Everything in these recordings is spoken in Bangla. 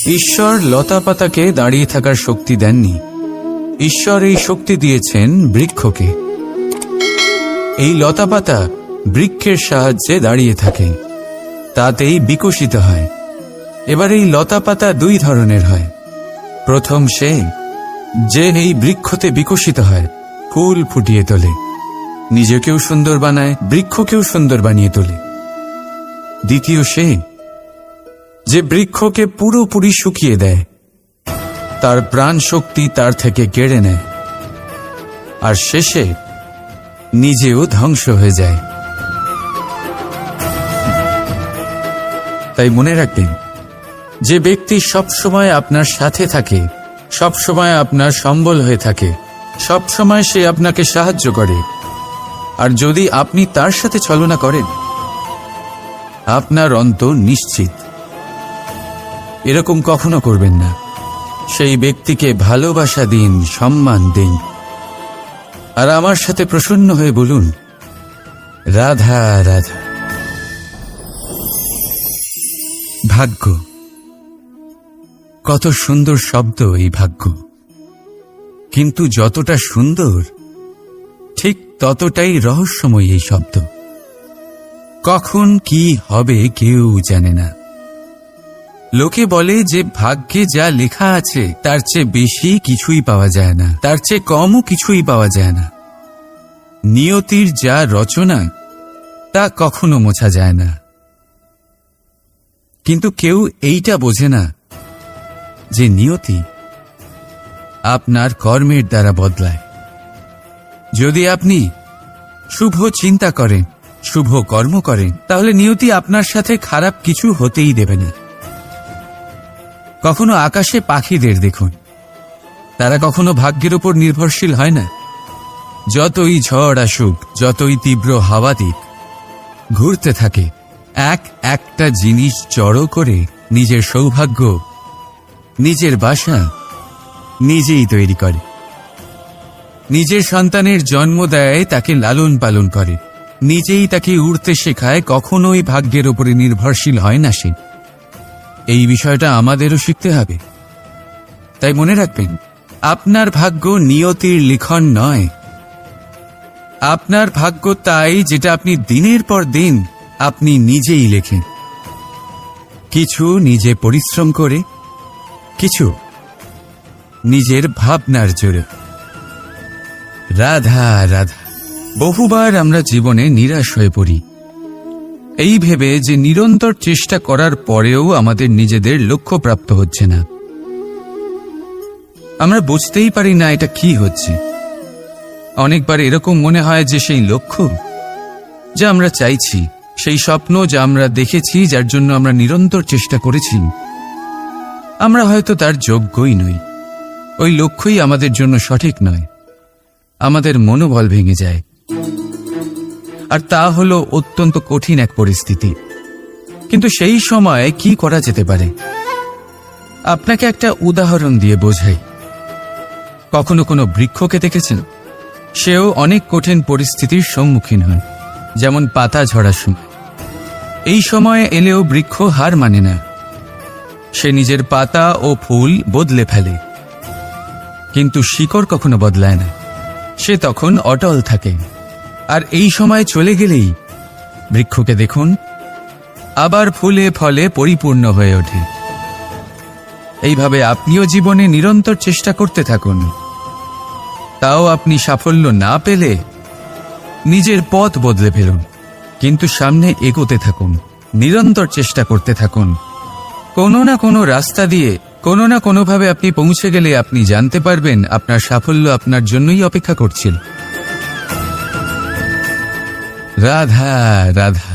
ঈশ্বর লতাপাতাকে দাঁড়িয়ে থাকার শক্তি দেননি। ঈশ্বর এই শক্তি দিয়েছেন বৃক্ষকে। এই লতাপাতা বৃক্ষের সাহায্যে দাঁড়িয়ে থাকে, তাতেই বিকশিত হয়। এবার এই লতাপাতা দুই ধরনের হয়। প্রথম সে যে এই বৃক্ষতে বিকশিত হয়, ফুল ফুটিয়ে তোলে, নিজেকেও সুন্দর বানায়, বৃক্ষকেও সুন্দর বানিয়ে তোলে। দ্বিতীয় সে যে বৃক্ষকে পুরোপুরি শুকিয়ে দেয়, তার প্রাণ শক্তি তার থেকে কেড়ে নেয়, আর শেষে নিজেও ধ্বংস হয়ে যায়। তাই মনে রাখবেন, যে ব্যক্তি সবসময় আপনার সাথে থাকে, সবসময় আপনার সম্বল হয়ে থাকে, সবসময় সে আপনাকে সাহায্য করে, আর যদি আপনি তার সাথে ছলনা করেন, আপনার অন্ত নিশ্চিত। এরকম কখনো করবেন না। সেই ব্যক্তিকে ভালোবাসা দিন, সম্মান দিন, আর আমার সাথে প্রসন্ন হয়ে বলুন, রাধা রাধা। ভাগ্য, কত সুন্দর শব্দ এই ভাগ্য, কিন্তু যতটা সুন্দর ঠিক ততটাই রহস্যময় এই শব্দ। কখন কি হবে কেউ জানে না। লোকে বলে যে ভাগ্যে যা লেখা আছে তার চেয়ে বেশি কিছুই পাওয়া যায় না, তার চেয়ে কমও কিছুই পাওয়া যায় না। নিয়তির যা রচনা তা কখনো মোছা যায় না। কিন্তু কেউ এইটা বোঝে না যে নিয়তি আপনার কর্মের দ্বারা বদলায়। যদি আপনি শুভ চিন্তা করেন, শুভ কর্ম করেন, তাহলে নিয়তি আপনার সাথে খারাপ কিছু হতেই দেবে না। কখনো আকাশে পাখিদের দেখুন, তারা কখনো ভাগ্যের উপর নির্ভরশীল হয় না। যতই ঝড় আসুক, যতই তীব্র হাওয়া দিক, ঘুরতে থাকে, একটা জিনিস জড়ো করে নিজের সৌভাগ্য, নিজের বাসা নিজেই তৈরি করে। নিজের সন্তানের জন্ম দেয়, তাকে লালন পালন করে, নিজেই তাকে উড়তে শেখায়, কখনোই ভাগ্যের উপরে নির্ভরশীল হয় না সে। এই বিষয়টা আমাদেরও শিখতে হবে। তাই মনে রাখবেন, আপনার ভাগ্য নিয়তির লিখন নয়। আপনার ভাগ্য তাই যেটা আপনি দিনের পর দিন আপনি নিজেই লেখেন। কিছু নিজে পরিশ্রম করে, কিছু নিজের ভাবনার জোরে। রাধা রাধা। বহুবার আমরা জীবনে নিরাশ হয়ে পড়ি, এই ভেবে যে নিরন্তর চেষ্টা করার পরেও আমাদের নিজেদের লক্ষ্য প্রাপ্ত হচ্ছে না। আমরা বুঝতেই পারি না এটা কি হচ্ছে। অনেকবার এরকম মনে হয় যে সেই লক্ষ্য যা আমরা চাইছি, সেই স্বপ্ন যা আমরা দেখেছি, যার জন্য আমরা নিরন্তর চেষ্টা করেছি, আমরা হয়তো তার যোগ্যই নই। ওই লক্ষ্যই আমাদের জন্য সঠিক নয়। আমাদের মনোবল ভেঙে যায়, আর তা হলো অত্যন্ত কঠিন এক পরিস্থিতি। কিন্তু সেই সময় কি করা যেতে পারে? আপনাকে একটা উদাহরণ দিয়ে বোঝাই। কখনো কোনো বৃক্ষকে দেখেছেন? সেও অনেক কঠিন পরিস্থিতির সম্মুখীন হয়, যেমন পাতা ঝরার সময়। এই সময় এলেও বৃক্ষ হার মানে না। সে নিজের পাতা ও ফুল বদলে ফেলে, কিন্তু শিকড় কখনো বদলায় না। সে তখন অটল থাকে। আর এই সময় চলে গেলেই বৃক্ষকে দেখুন, আবার ফুলে ফলে পরিপূর্ণ হয়ে ওঠে। এইভাবে আপনিও জীবনে নিরন্তর চেষ্টা করতে থাকুন। তাও আপনি সাফল্য না পেলে নিজের পথ বদলে ফেলুন, কিন্তু সামনে এগোতে থাকুন, নিরন্তর চেষ্টা করতে থাকুন। কোনো না কোনো রাস্তা দিয়ে, কোনো না কোনোভাবে আপনি পৌঁছে গেলে আপনি জানতে পারবেন আপনার সাফল্য আপনার জন্যই অপেক্ষা করছিল। রাধা রাধা।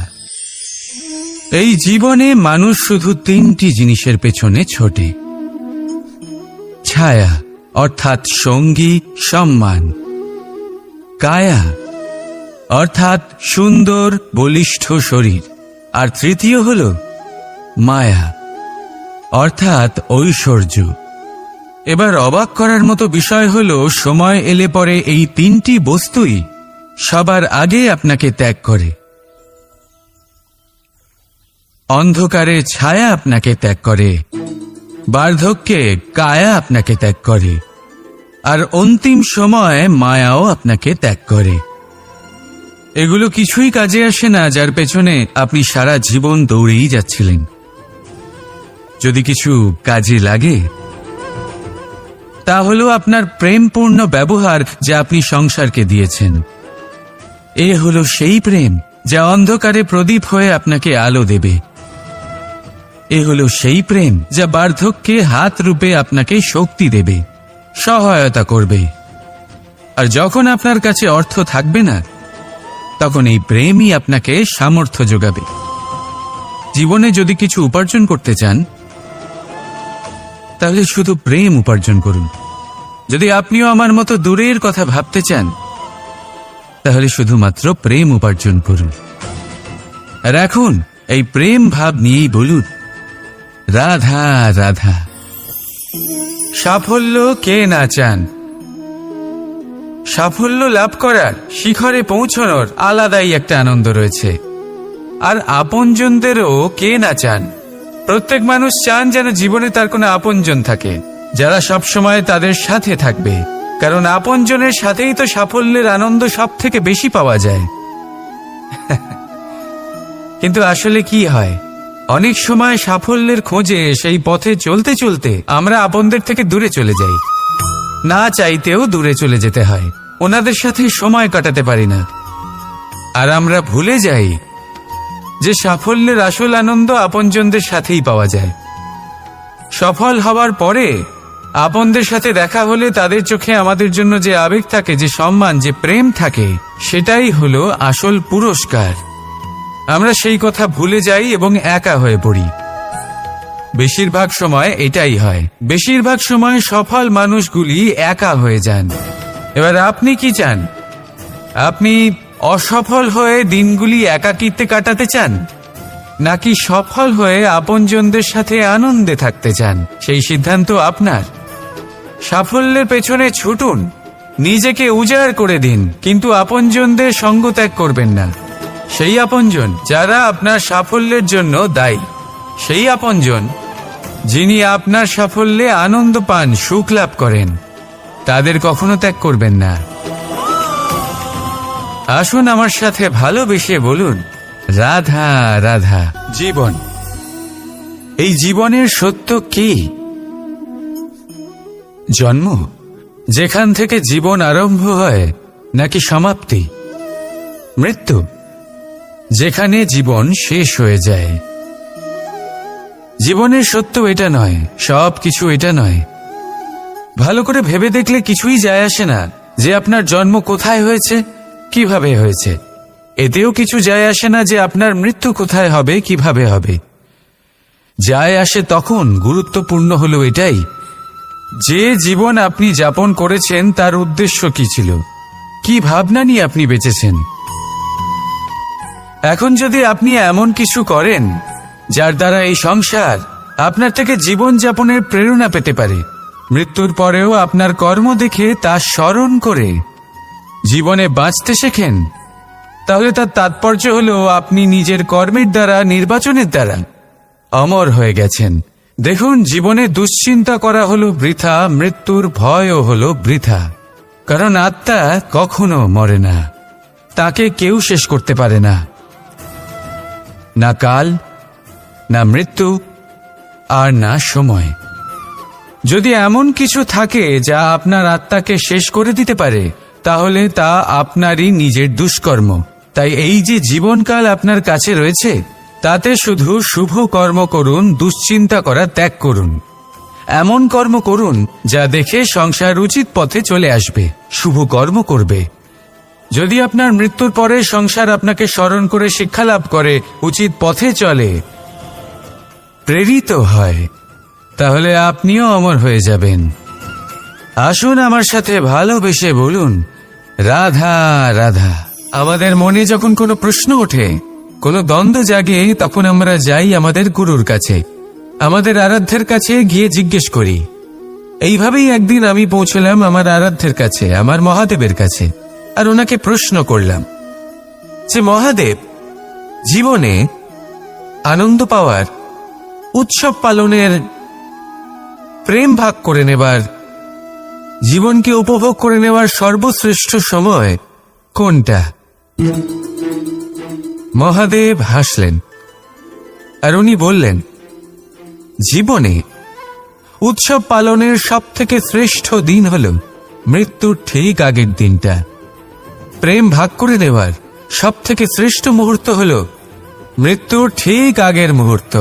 এই জীবনে মানুষ শুধু তিনটি জিনিসের পেছনে ছোটে: ছায়া অর্থাৎ সঙ্গী, সম্মান; কায়া অর্থাৎ সুন্দর বলিষ্ঠ শরীর; আর তৃতীয় হল মায়া অর্থাৎ ঐশ্বর্য। এবার অবাক করার মতো বিষয় হল, সময় এলে পরে এই তিনটি বস্তুই সবার আগে আপনাকে ত্যাগ করে। অন্ধকারে ছায়া আপনাকে ত্যাগ করে, বার্ধক্যে কায়া আপনাকে ত্যাগ করে, আর অন্তিম সময়ে মায়াও আপনাকে ত্যাগ করে। এগুলো কিছুই কাজে আসে না যার পেছনে আপনি সারা জীবন দৌড়েই যাচ্ছিলেন। যদি কিছু কাজে লাগে তা হলো আপনার প্রেমপূর্ণ ব্যবহার যা আপনি সংসারকে দিয়েছেন। এ হলো সেই প্রেম যা অন্ধকারে প্রদীপ হয়ে আপনাকে আলো দেবে। এ হলো সেই প্রেম যা বার্ধক্যে হাত রূপে আপনাকে শক্তি দেবে, সহায়তা করবে। আর যখন আপনার কাছে অর্থ থাকবে না, তখন এই প্রেমই আপনাকে সামর্থ্য যোগাবে। জীবনে যদি কিছু উপার্জন করতে চান তাহলে শুধু প্রেম উপার্জন করুন। যদি আপনিও আমার মতো দূরের কথা ভাবতে চান তাহলে শুধুমাত্র প্রেম উপার্জন করুন। আর এখন এই প্রেম ভাব নিয়েই বলুন, রাধা রাধা। সাফল্য কে না চান? সাফল্য লাভ করার, শিখরে পৌঁছানোর আলাদাই একটা আনন্দ রয়েছে। আর আপনজনদেরও কে না চান? প্রত্যেক মানুষ চান যেন জীবনে তার কোনো আপনজন থাকে, যারা সবসময় তাদের সাথে থাকবে। কারণ আপনজনের সাথেই তো সাফল্যের আনন্দ সব থেকে বেশি পাওয়া যায়। কিন্তু আসলে কি হয়, অনেক সময় সাফল্যের খোঁজে সেই পথে চলতে চলতে আমরা আপনদের থেকে দূরে চলে যাই। না চাইতেও দূরে চলে যেতে হয়, ওনাদের সাথে সময় কাটাতে পারি না। আর আমরা ভুলে যাই যে সাফল্যের আসল আনন্দ আপনজনদের সাথেই পাওয়া যায়। সফল হওয়ার পরে আপনদের সাথে দেখা হলে তাদের চোখে আমাদের জন্য যে আবেগ থাকে, যে সম্মান, যে প্রেম থাকে, সেটাই হলো আসল পুরস্কার। আমরা সেই কথা ভুলে যাই এবং একা হয়ে পড়ি। বেশিরভাগ সময় এটাই হয়। বেশিরভাগ সময় সফল মানুষগুলি একা হয়ে যান। এবার আপনি কি চান? আপনি অসফল হয়ে দিনগুলি একাকিত্বে কাটাতে চান, নাকি সফল হয়ে আপনজনদের সাথে আনন্দে থাকতে চান? সেই সিদ্ধান্ত আপনার। সাফল্যের পেছনে ছুটুন, নিজেকে উজাড় করে দিন, কিন্তু আপনজনদের সঙ্গ ত্যাগ করবেন না। সেই আপনজন যারা আপনার সাফল্যের জন্য দায়ী, সেই আপনজন যিনি আপনার সাফল্যে আনন্দ পান, সুখ লাভ করেন, তাদের কখনো ত্যাগ করবেন না। আসুন আমার সাথে ভালোবেসে বলুন, রাধা রাধা। জীবন, এই জীবনের সত্য কি? জন্ম, যেখান থেকে জীবন আরম্ভ হয়, নাকি সমাপ্তি? মৃত্যু, যেখানে জীবন শেষ হয়ে যায়। জীবনের সত্য এটা নয়, সব কিছু এটা নয়। ভালো করে ভেবে দেখলে কিছুই যায় আসে না যে আপনার জন্ম কোথায় হয়েছে, কিভাবে হয়েছে। এতেও কিছু যায় আসে না যে আপনার মৃত্যু কোথায় হবে, কিভাবে হবে। যায় আসে তখন, গুরুত্বপূর্ণ হলো এটাই যে জীবন আপনি যাপন করেছেন তার উদ্দেশ্য কি ছিল, কি ভাবনা নিয়ে আপনি বেঁচেছেন। এখন যদি আপনি এমন কিছু করেন যার দ্বারা এই সংসার আপনার থেকে জীবন যাপনের প্রেরণা পেতে পারে, মৃত্যুর পরেও আপনার কর্ম দেখে তা স্মরণ করে জীবনে বাঁচতে শেখেন, তাহলে তার তাৎপর্য হলো আপনি নিজের কর্মের দ্বারা, নির্বাচনের দ্বারা অমর হয়ে গেছেন। দেখুন, জীবনে দুশ্চিন্তা করা হলো বৃথা, মৃত্যুর ভয়ও হলো বৃথা। কারণ আত্মা কখনো মরে না, তাকে কেউ শেষ করতে পারে না। না কাল, না মৃত্যু, আর না সময়। যদি এমন কিছু থাকে যা আপনার আত্মাকে শেষ করে দিতে পারে, তাহলে তা আপনারই নিজের দুষ্কর্ম। তাই এই যে জীবনকাল আপনার কাছে রয়েছে, তাতে শুধু শুভ কর্ম করুন, দুশ্চিন্তা করা ত্যাগ করুন। এমন কর্ম করুন যা দেখে সংসার উচিত পথে চলে আসবে, শুভ কর্ম করবে। যদি আপনার মৃত্যুর পরে সংসার আপনাকে স্মরণ করে শিক্ষা লাভ করে, উচিত পথে চলে, প্রেরিত হয়, তাহলে আপনিও অমর হয়ে যাবেন। আসুন আমার সাথে ভালোবেসে বলুন, রাধা রাধা। আমাদের মনে যখন কোনো প্রশ্ন ওঠে, কোনো দ্বন্দ্ব জাগে, তখন আমরা যাই আমাদের গুরুর কাছে, আমাদের আরাধ্যের কাছে গিয়ে জিজ্ঞেস করি। এইভাবেই একদিন আমি পৌঁছলাম আমার আরাধ্যের কাছে, আমার মহাদেবের কাছে, আর ওনাকে প্রশ্ন করলাম যে, মহাদেব, জীবনে আনন্দ পাওয়ার, উৎসব পালনের প্রেম ভাগ করে নেবার, জীবনকে উপভোগ করে নেওয়ার সর্বশ্রেষ্ঠ সময় কোনটা? মহাদেব হাসলেন আর উনি বললেন, জীবনে উৎসব পালনের সবথেকে শ্রেষ্ঠ দিন হল মৃত্যুর ঠিক আগের দিনটা। প্রেম ভাগ করে নেওয়ার সবথেকে শ্রেষ্ঠ মুহূর্ত হল মৃত্যুর ঠিক আগের মুহূর্ত।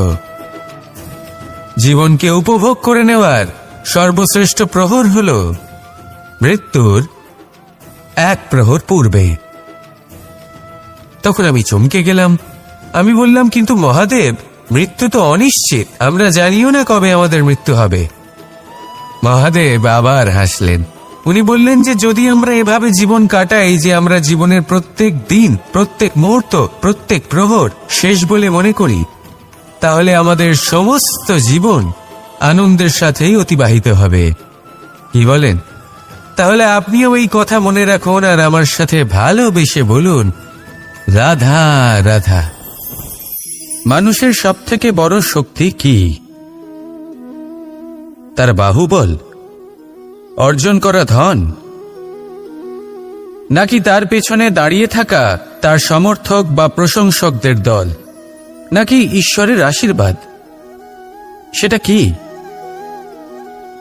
জীবনকে উপভোগ করে নেওয়ার সর্বশ্রেষ্ঠ প্রহর হল মৃত্যুর এক প্রহর পূর্বে। তখন আমি চমকে গেলাম। আমি বললাম, কিন্তু মহাদেব, মৃত্যু তো অনিশ্চিত, আমরা জানিও না কবে আমাদের মৃত্যু হবে। মহাদেব আবার হাসলেন। উনি বললেন যে যদি আমরা এভাবে জীবন কাটাই যে আমরা জীবনের প্রত্যেক দিন, প্রত্যেক মুহূর্ত, প্রত্যেক প্রহর শেষ বলে মনে করি, তাহলে আমাদের সমস্ত জীবন আনন্দের সাথেই অতিবাহিত হবে। কি বলেন? তাহলে আপনিও এই কথা মনে রাখুন আর আমার সাথে ভালোবেসে বলুন, রাধা রাধা। মানুষের সবথেকে বড় শক্তি কি? তার বাহুবল, অর্জন করা ধন, নাকি তার পেছনে দাঁড়িয়ে থাকা তার সমর্থক বা প্রশংসকদের দল, নাকি ঈশ্বরের আশীর্বাদ? সেটা কি?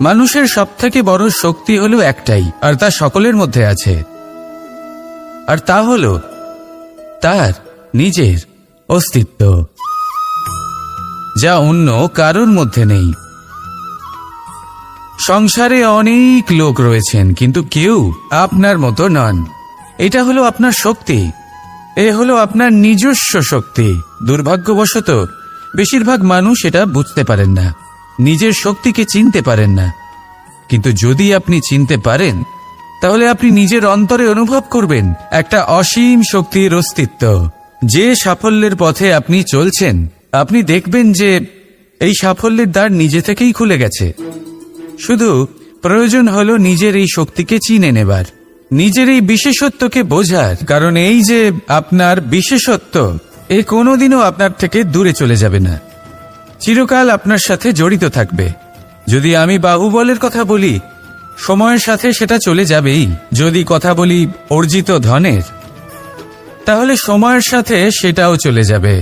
মানুষের সবথেকে বড় শক্তি হলো একটাই, আর তা সকলের মধ্যে আছে, আর তা হলো তার নিজের অস্তিত্ব, যা অন্য কারোর মধ্যে নেই। সংসারে অনেক লোক রয়েছেন, কিন্তু কেউ আপনার মতো নন। এটা হলো আপনার শক্তি, এ হলো আপনার নিজস্ব শক্তি। দুর্ভাগ্যবশত বেশিরভাগ মানুষ এটা বুঝতে পারেন না, নিজের শক্তিকে চিনতে পারেন না। কিন্তু যদি আপনি চিনতে পারেন, তাহলে আপনি নিজের অন্তরে অনুভব করবেন একটা অসীম শক্তির অস্তিত্ব। যে সাফল্যের পথে আপনি চলছেন, আপনি দেখবেন যে এই সাফল্যের দ্বার নিজে থেকেই খুলে গেছে। শুধু প্রয়োজন হলো নিজের এই শক্তিকে চিনে নেবার, নিজের এই বিশেষত্বকে বোঝার। কারণ এই যে আপনার বিশেষত্ব, এ কোনোদিনও আপনার থেকে দূরে চলে যাবে না, চিরকাল আপনার সাথে জড়িত থাকবে। যদি আমি বাহুবলের কথা বলি, সময়ের সাথে সেটা চলে যাবেই। যদি কথা বলি অর্জিত ধনের, তাহলে সময়ের সাথে সেটাও চলে যাবে।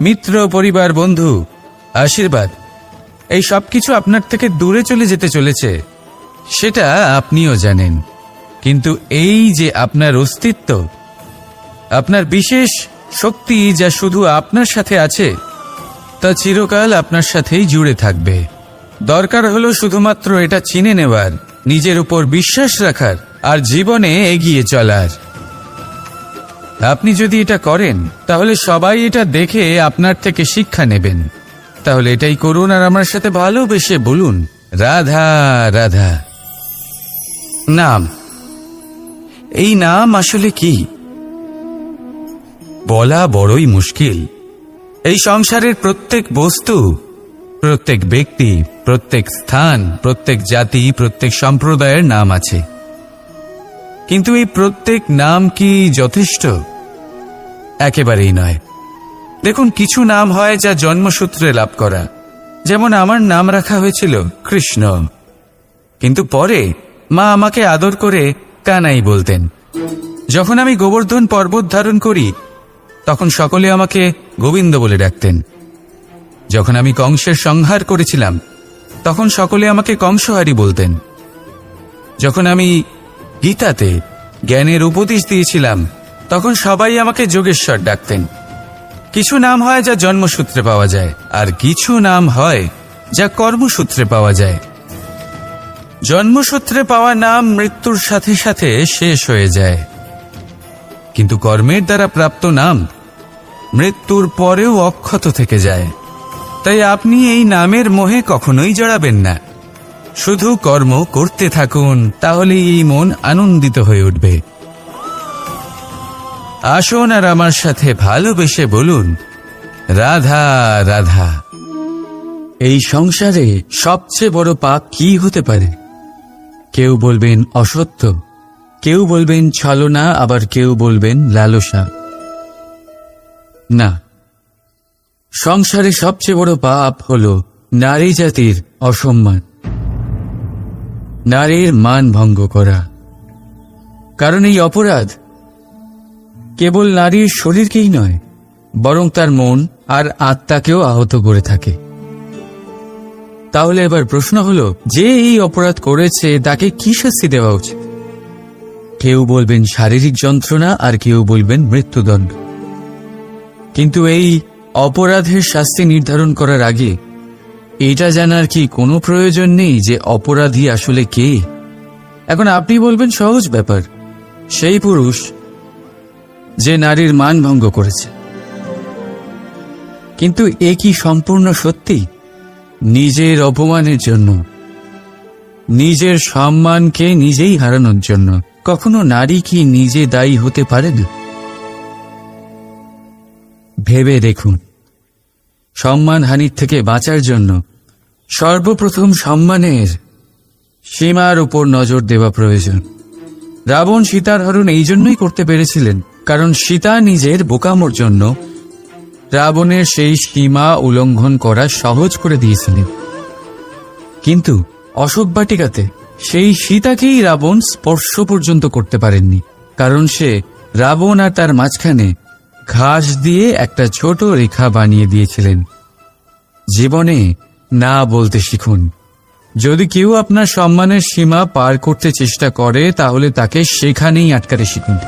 মিত্র, পরিবার, বন্ধু, আশীর্বাদ, এই সব কিছু আপনার থেকে দূরে চলে যেতে চলেছে, সেটা আপনিও জানেন। কিন্তু এই যে আপনার অস্তিত্ব, আপনার বিশেষ শক্তি যা শুধু আপনার সাথে আছে, তা চিরকাল আপনার সাথেই জুড়ে থাকবে। দরকার হলো শুধুমাত্র এটা চিনে নেওয়ার, নিজের উপর বিশ্বাস রাখার, আর জীবনে এগিয়ে চলার। আপনি যদি এটা করেন, তাহলে সবাই এটা দেখে আপনার থেকে শিক্ষা নেবেন। তাহলে এটাই করুন আর আমার সাথে ভালোবেসে বলুন, রাধা রাধা। নাম, এই নাম আসলে কি বলা বড়ই মুশকিল। এই সংসারের প্রত্যেক বস্তু, প্রত্যেক ব্যক্তি, প্রত্যেক স্থান, প্রত্যেক জাতি, প্রত্যেক সম্প্রদায়ের নাম আছে। কিন্তু এই প্রত্যেক নাম কি যথেষ্ট? একেবারেই নয়। দেখুন, কিছু নাম হয় যা জন্মসূত্রে লাভ করা। যেমন আমার নাম রাখা হয়েছিল কৃষ্ণ, কিন্তু পরে মা আমাকে আদর করে কানাই বলতেন। যখন আমি গোবর্ধন পর্বত ধারণ করি, তখন সকলে আমাকে গোবিন্দ বলে ডাকতেন। যখন আমি কংসের সংহার করেছিলাম, তখন সকলে আমাকে কংসহারি বলতেন। যখন আমি গীতাতে জ্ঞানের উপদেশ দিয়েছিলাম, তখন সবাই আমাকে যোগেশ্বর ডাকতেন। কিছু নাম হয় যা জন্মসূত্রে পাওয়া যায়, আর কিছু নাম হয় যা কর্মসূত্রে পাওয়া যায়। জন্মসূত্রে পাওয়া নাম মৃত্যুর সাথে সাথে শেষ হয়ে যায়, কিন্তু কর্মের দ্বারা প্রাপ্ত নাম মৃত্যুর পরেও অক্ষত থেকে যায়। তাই আপনি এই নামের মোহে কখনোই জড়াবেন না। শুধু কর্ম করতে থাকুন, তাহলেই এই মন আনন্দিত হয়ে উঠবে। আসুন আর আমার সাথে ভালোবেসে বলুন, রাধা রাধা। এই সংসারে সবচেয়ে বড় পাপ কি হতে পারে? কেউ বলবেন অসত্য, কেউ বলবেন ছলনা, আবার কেউ বলবেন লালসা। না, সংসারে সবচেয়ে বড় পাপ হল নারী জাতির অসম্মান। নারীর মান ভঙ্গ করা। কারণ এই অপরাধ কেবল নারীর শরীরকেই নয়, বরং তার মন আর আত্মাকেও আহত করে থাকে। তাহলে এবার প্রশ্ন হলো, যে এই অপরাধ করেছে তাকে কি শাস্তি দেওয়া উচিত? কেউ বলবেন শারীরিক যন্ত্রণা, আর কেউ বলবেন মৃত্যুদণ্ড। কিন্তু এই অপরাধের শাস্তি নির্ধারণ করার আগে এটা জানার কি কোনো প্রয়োজন নেই যে অপরাধী আসলে কে? এখন আপনি বলবেন সহজ ব্যাপার, সেই পুরুষ যে নারীর মান ভঙ্গ করেছে। কিন্তু এ কি সম্পূর্ণ সত্যি? নিজের অপমানের জন্য, নিজের সম্মানকে নিজেই হারানোর জন্য কখনো নারী কি নিজে দায়ী হতে পারে না? ভেবে দেখুন, সম্মানহানির থেকে বাঁচার জন্য সর্বপ্রথম সম্মানের সীমার উপর নজর দেওয়া প্রয়োজন। রাবণ সীতার হরণ এই জন্যই করতে পেরেছিলেন কারণ সীতা নিজের বোকামোর জন্য রাবণের সেই সীমা উল্লঙ্ঘন করা সহজ করে দিয়েছিলেন। কিন্তু অশোক বাটিকাতে সেই সীতাকেই রাবণ স্পর্শ পর্যন্ত করতে পারেননি, কারণ সে রাবণ আর তার মাঝখানে ঘাস দিয়ে একটা ছোট রেখা বানিয়ে দিয়েছিলেন। জীবনে না বলতে শিখুন। যদি কেউ আপনার সম্মানের সীমা পার করতে চেষ্টা করে তাহলে তাকে সেখানেই আটকাতে শিখুন।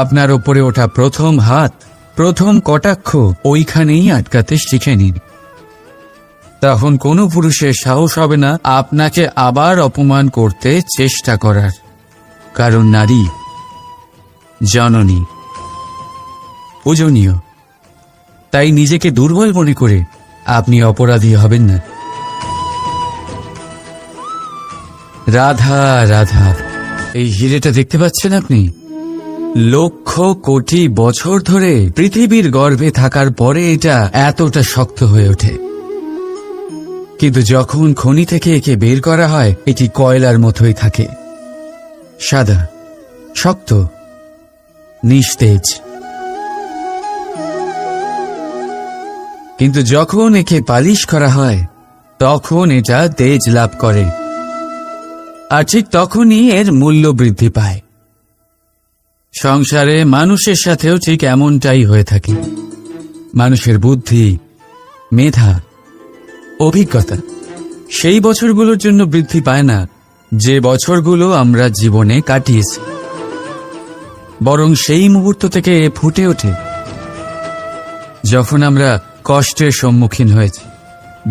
আপনার ওপরে ওঠা প্রথম হাত, প্রথম কটাক্ষ ওইখানেই আটকাতে শিখে নিন। তখন কোনো পুরুষের সাহস হবে না আপনাকে আবার অপমান করতে চেষ্টা করার, কারণ নারী জননী, পূজনীয়। তাই নিজেকে দুর্বল মনে করে আপনি অপরাধী হবেন না। রাধা রাধা, এই হিরেটা দেখতে পাচ্ছেন আপনি? লক্ষ কোটি বছর ধরে পৃথিবীর গর্ভে থাকার পরে এটা এতটা শক্ত হয়ে ওঠে, কিন্তু যখন খনি থেকে একে বের করা হয় এটি কয়লার মতোই থাকে, সাদা, শক্ত, নিস্তেজ। কিন্তু যখন একে পালিশ করা হয় তখন এটা তেজ লাভ করে, আর ঠিক তখনই এর মূল্য বৃদ্ধি পায়। সংসারে মানুষের সাথেও ঠিক এমনটাই হয়ে থাকে। মানুষের বুদ্ধি, মেধা, অভিজ্ঞতা সেই বছরগুলোর জন্য বৃদ্ধি পায় না যে বছরগুলো আমরা জীবনে কাটিয়েছি, বরং সেই মুহূর্ত থেকে ফুটে ওঠে যখন আমরা কষ্টের সম্মুখীন হয়েছি,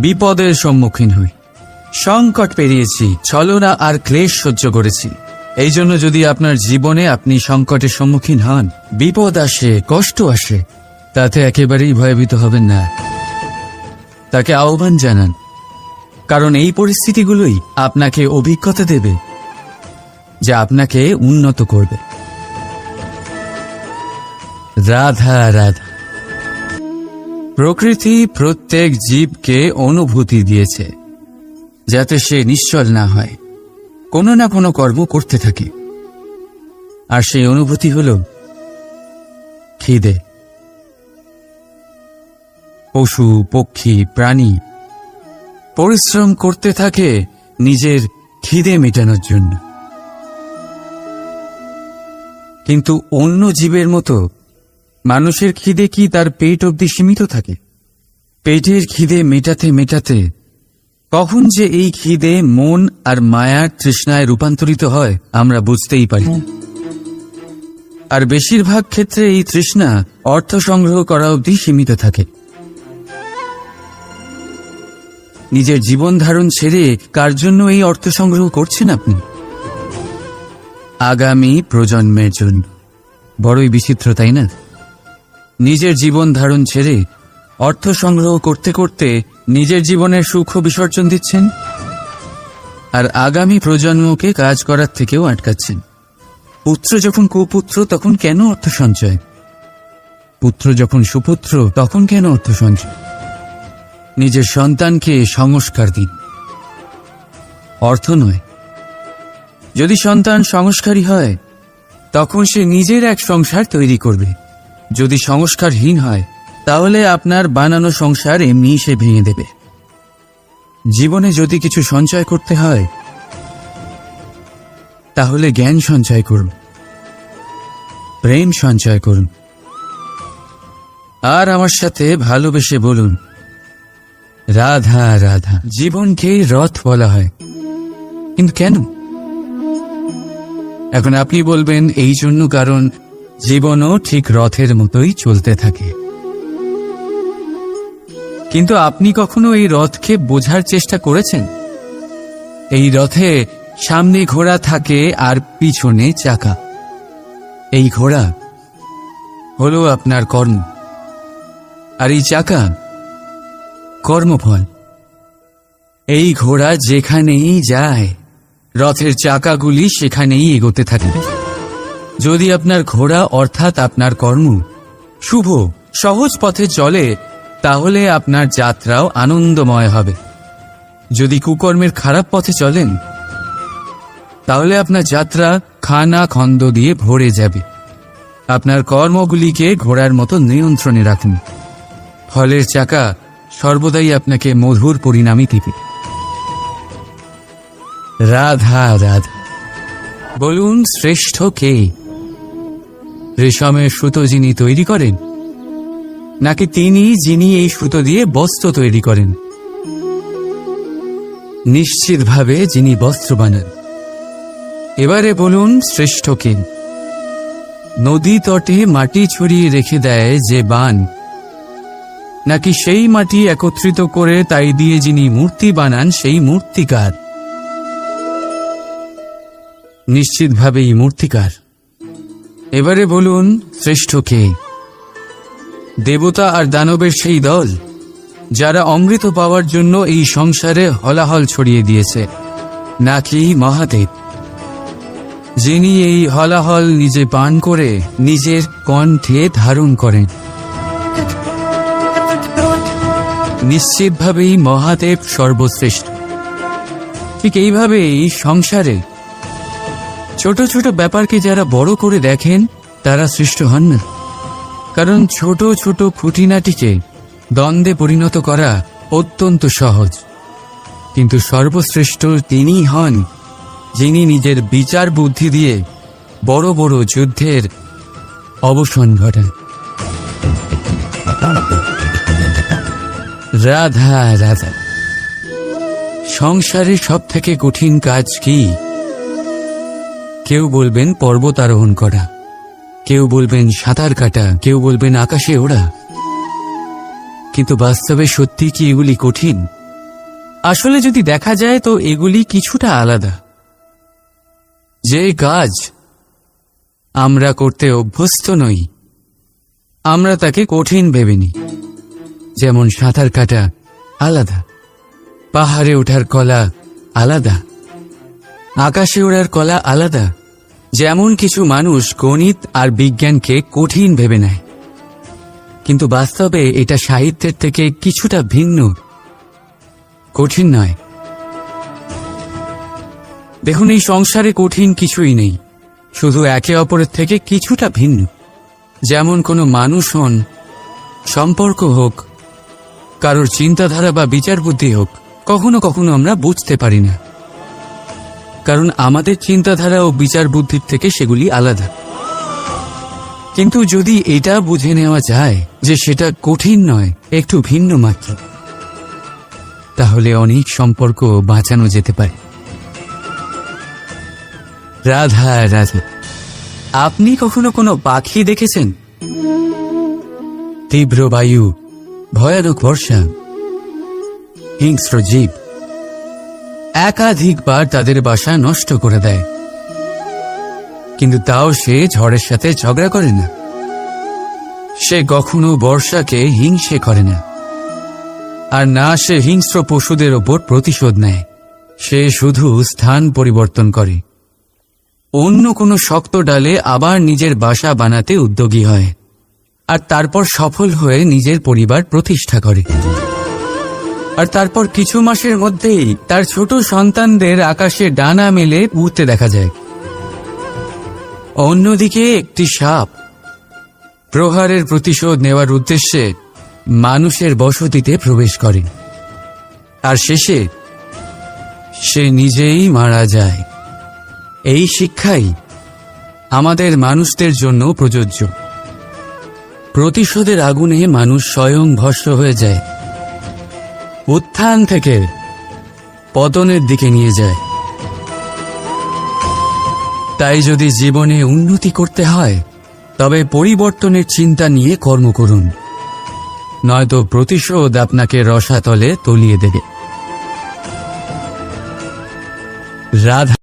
বিপদের সম্মুখীন হই, সংকট পেরিয়েছি, ছলনা আর ক্লেশ সহ্য করেছি। এই জন্য যদি আপনার জীবনে আপনি সংকটের সম্মুখীন হন, বিপদ আসে, কষ্ট আসে, তাতে একেবারেই ভয়ভীত হবেন না। তাকে আহ্বান জানান, কারণ এই পরিস্থিতিগুলোই আপনাকে অভিজ্ঞতা দেবে যা আপনাকে উন্নত করবে। রাধা রাধা। প্রকৃতি প্রত্যেক জীবকে অনুভূতি দিয়েছে যাতে সে নিশ্চল না হয়, কোনো না কোনো কর্ম করতে থাকে। আর সেই অনুভূতি হল খিদে। পশু, পক্ষী, প্রাণী পরিশ্রম করতে থাকে নিজের খিদে মেটানোর জন্য। কিন্তু অন্য জীবের মতো মানুষের খিদে কি তার পেট অবধি সীমিত থাকে? পেটের খিদে মেটাতে মেটাতে কখন যে এই খিদে মন আর মায়ার তৃষ্ণায় রূপান্তরিত হয় আমরা বুঝতেই পারি না। আর বেশিরভাগ ক্ষেত্রে এই তৃষ্ণা অর্থ সংগ্রহ করা অবধি সীমিত থাকে। নিজের জীবন ধারণ ছেড়ে কার জন্য এই অর্থ সংগ্রহ করছেন আপনি? আগামী প্রজন্মের জন্য। বড়ই বিচিত্র, তাই না? নিজের জীবন ধারণ ছেড়ে অর্থ সংগ্রহ করতে করতে নিজের জীবনের সুখ বিসর্জন দিচ্ছেন, আর আগামী প্রজন্মকে কাজ করার থেকেও আটকাচ্ছেন। পুত্র যখন কুপুত্র তখন কেন অর্থ সঞ্চয়? পুত্র যখন সুপুত্র তখন কেন অর্থ সঞ্চয়? নিজের সন্তানকে সংস্কার দিন, অর্থ নয়। যদি সন্তান সংস্কারী হয় তখন সে নিজের এক সংসার তৈরি করবে। যদি সংস্কারহীন হয় তাহলে আপনার বানানো সংসার এমনি সে ভেঙে দেবে। জীবনে যদি কিছু সঞ্চয় করতে হয় তাহলে জ্ঞান সঞ্চয় করুন, প্রেম সঞ্চয় করুন, আর আমার সাথে ভালোবেসে বলুন রাধা রাধা। জীবনকেই রথ বলা হয়, কিন্তু কেন? এখন আপনি বলবেন এই জন্য কারণ জীবনও ঠিক রথের মতোই চলতে থাকে। কিন্তু আপনি কখনো এই রথকে বোঝার চেষ্টা করেছেন? এই রথে সামনে ঘোড়া থাকে আর পিছনে চাকা। এই ঘোড়া হলো আপনার কর্ম, আর এই চাকা কর্মফল। এই ঘোড়া যেখানেই যায় রথের চাকাগুলি সেখানেই এগোতে থাকে। যদি আপনার ঘোড়া অর্থাৎ আপনার কর্ম শুভ সহজ পথে চলে তাহলে আপনার যাত্রাও আনন্দময় হবে। যদি কুকর্মের খারাপ পথে চলেন তাহলে আপনার যাত্রা খানা খন্দ দিয়ে ভরে যাবে। আপনার কর্মগুলিকে ঘোড়ার মতো নিয়ন্ত্রণে রাখুন, ফলের চাকা সর্বদাই আপনাকে মধুর পরিণামই দিবে। রাধা রাধা। বলুন শ্রেষ্ঠ কে? রেশমের সুতো যিনি তৈরি করেন, নাকি তিনি যিনি এই সুতো দিয়ে বস্ত্র তৈরি করেন? নিশ্চিতভাবে যিনি বস্ত্র বানান। এবারে বলুন শ্রেষ্ঠ কে? নদী তটে মাটি ছড়িয়ে রেখে দেয় যে বান, নাকি সেই মাটি একত্রিত করে তাই দিয়ে যিনি মূর্তি বানান সেই মূর্তিকার? নিশ্চিতভাবেই মূর্তিকার। এবারে বলুন শ্রেষ্ঠ কে? দেবতা আর দানবের সেই দল যারা অমৃত পাওয়ার জন্য এই সংসারে হলাহল ছড়িয়ে দিয়েছে, নাকি মহাদেব যিনি এই হলাহল নিজে পান করে নিজের কণ্ঠে ধারণ করেন? নিশ্চিতভাবেই মহাদেব সর্বশ্রেষ্ঠ। ঠিক এইভাবেই সংসারে ছোট ছোট ব্যাপারকে যারা বড় করে দেখেন তারা শ্রেষ্ঠ হন না, কারণ ছোট ছোট খুঁটিনাটিকে দ্বন্দ্বে পরিণত করা অত্যন্ত সহজ। কিন্তু সর্বশ্রেষ্ঠ তিনিই হন যিনি নিজের বিচার বুদ্ধি দিয়ে বড় বড় যুদ্ধের অবসান ঘটান। রাধা রাধা। সংসারের সব থেকে কঠিন কাজ কি? কেউ বলবেন পর্বত আরোহণ করা, কেউ বলবেন সাঁতার কাটা, কেউ বলবেন আকাশে ওড়া। কিন্তু বাস্তবে সত্যি কি এগুলি কঠিন? আসলে যদি দেখা যায় তো এগুলি কিছুটা আলাদা। যে কাজ আমরা করতে অভ্যস্ত নই আমরা তাকে কঠিন ভেবে নিই। যেমন সাঁতার কাটা আলাদা, পাহাড়ে ওঠার কলা আলাদা, আকাশে ওড়ার কলা আলাদা। যেমন কিছু মানুষ গণিত আর বিজ্ঞানকে কঠিন ভেবে নেয়, কিন্তু বাস্তবে এটা সাহিত্যের থেকে কিছুটা ভিন্ন, কঠিন নয়। দেখুন, এই সংসারে কঠিন কিছুই নেই, শুধু একে অপরের থেকে কিছুটা ভিন্ন। যেমন কোনো মানুষ হন, সম্পর্ক হোক, কারোর চিন্তাধারা বা বিচার বুদ্ধি হোক, কখনো কখনো আমরা বুঝতে পারি না, কারণ আমাদের চিন্তাধারা ও বিচার বুদ্ধির থেকে সেগুলি আলাদা। কিন্তু যদি এটা বুঝে নেওয়া যায় যে সেটা কঠিন নয়, একটু ভিন্ন মাত্র, তাহলে অনেক সম্পর্ক বাঁচানো যেতে পারে। রাধা রাধা। আপনি কখনো কোনো পাখি দেখেছেন? তীব্র বায়ু, ভয়ানক বর্ষা, হিংস্র জীব একাধিকবার তাদের বাসা নষ্ট করে দেয়, কিন্তু তাও সে ঝড়ের সাথে ঝগড়া করে না। সে কখনো বর্ষাকে হিংসে করে না, আর না সে হিংস্র পশুদের ওপর প্রতিশোধ নেয়। সে শুধু স্থান পরিবর্তন করে, অন্য কোনো শক্ত ডালে আবার নিজের বাসা বানাতে উদ্যোগী হয়, আর তারপর সফল হয়ে নিজের পরিবার প্রতিষ্ঠা করে। আর তারপর কিছু মাসের মধ্যেই তার ছোট সন্তানদের আকাশে ডানা মেলে উড়তে দেখা যায়। অন্যদিকে একটি সাপ প্রহারের প্রতিশোধ নেওয়ার উদ্দেশ্যে মানুষের বসতিতে প্রবেশ করে, আর শেষে সে নিজেই মারা যায়। এই শিক্ষাই আমাদের মানুষদের জন্য প্রযোজ্য। প্রতিশোধের আগুনে মানুষ স্বয়ং ভস্ম হয়ে যায়, উত্থান থেকে পতনের দিকে নিয়ে যায়। তাই যদি জীবনে উন্নতি করতে হয় তবে পরিবর্তনের চিন্তা নিয়ে কর্ম করুন, নয়তো প্রতিশোধ আপনাকে রসাতলে তলিয়ে দেবে। রাধা।